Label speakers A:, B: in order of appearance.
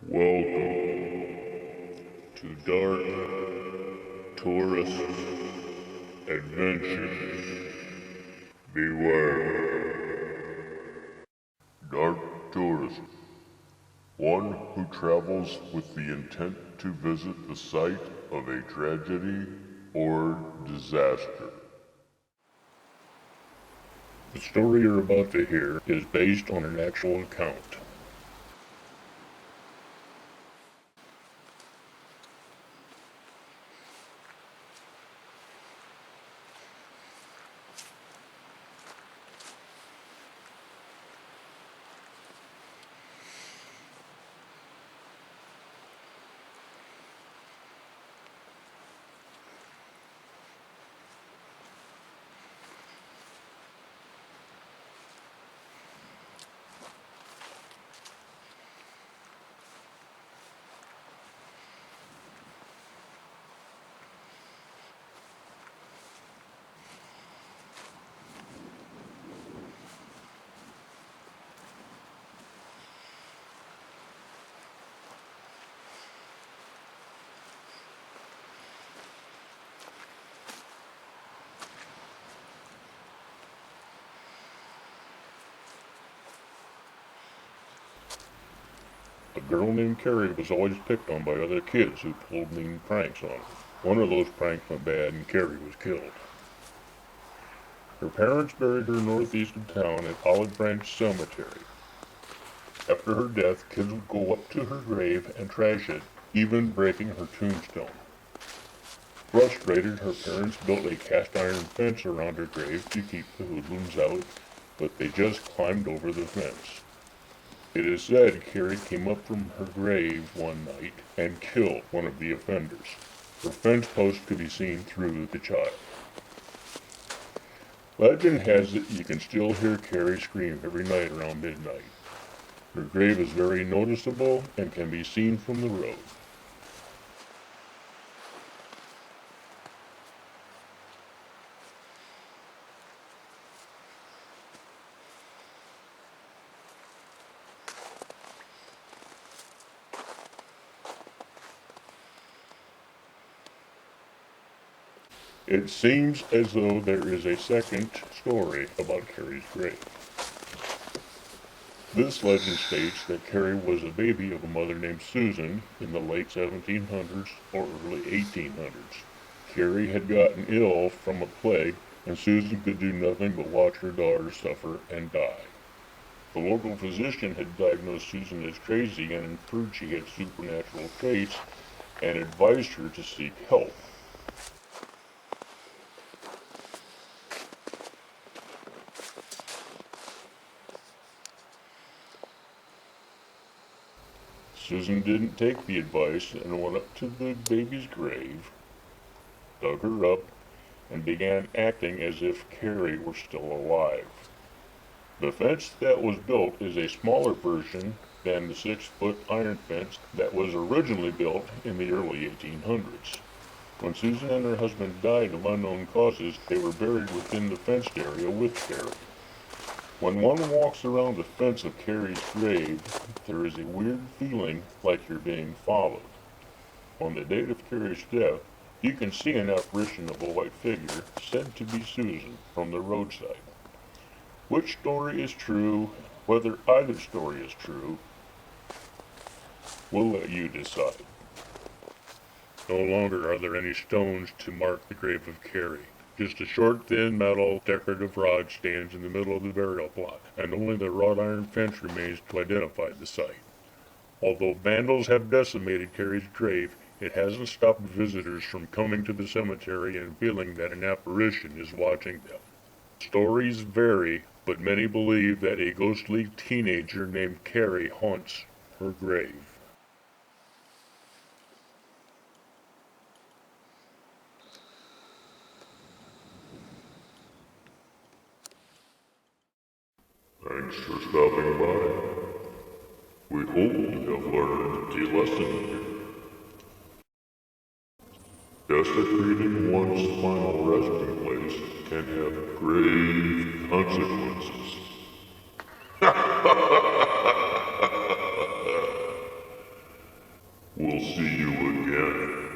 A: Welcome to Dark Tourist Adventures. Beware. Dark Tourist, one who travels with the intent to visit the site of a tragedy or disaster. The story you're about to hear is based on an actual account. A girl named Carrie was always picked on by other kids who pulled mean pranks on her. One of those pranks went bad and Carrie was killed. Her parents buried her northeast of town at Olive Branch Cemetery. After her death, kids would go up to her grave and trash it, even breaking her tombstone. Frustrated, her parents built a cast iron fence around her grave to keep the hoodlums out, but they just climbed over the fence. It is said Carrie came up from her grave one night and killed one of the offenders. Her fence post could be seen through the child. Legend has it you can still hear Carrie scream every night around midnight. Her grave is very noticeable and can be seen from the road. It seems as though there is a second story about Carrie's grave. This legend states that Carrie was a baby of a mother named Susan in the late 1700s or early 1800s. Carrie had gotten ill from a plague, and Susan could do nothing but watch her daughter suffer and die. The local physician had diagnosed Susan as crazy and inferred she had supernatural traits and advised her to seek help. Susan didn't take the advice and went up to the baby's grave, dug her up, and began acting as if Carrie were still alive. The fence that was built is a smaller version than the 6-foot iron fence that was originally built in the early 1800s. When Susan and her husband died of unknown causes, they were buried within the fenced area with Carrie. When one walks around the fence of Carrie's grave, there is a weird feeling like you're being followed. On the date of Carrie's death, you can see an apparition of a white figure, said to be Susan, from the roadside. Which story is true, whether either story is true, we'll let you decide. No longer are there any stones to mark the grave of Carrie. Just a short, thin metal decorative rod stands in the middle of the burial plot, and only the wrought iron fence remains to identify the site. Although vandals have decimated Carrie's grave, it hasn't stopped visitors from coming to the cemetery and feeling that an apparition is watching them. Stories vary, but many believe that a ghostly teenager named Carrie haunts her grave. Thanks for stopping by. We hope you have learned a lesson here. Desecrating one's final resting place can have grave consequences. see you again.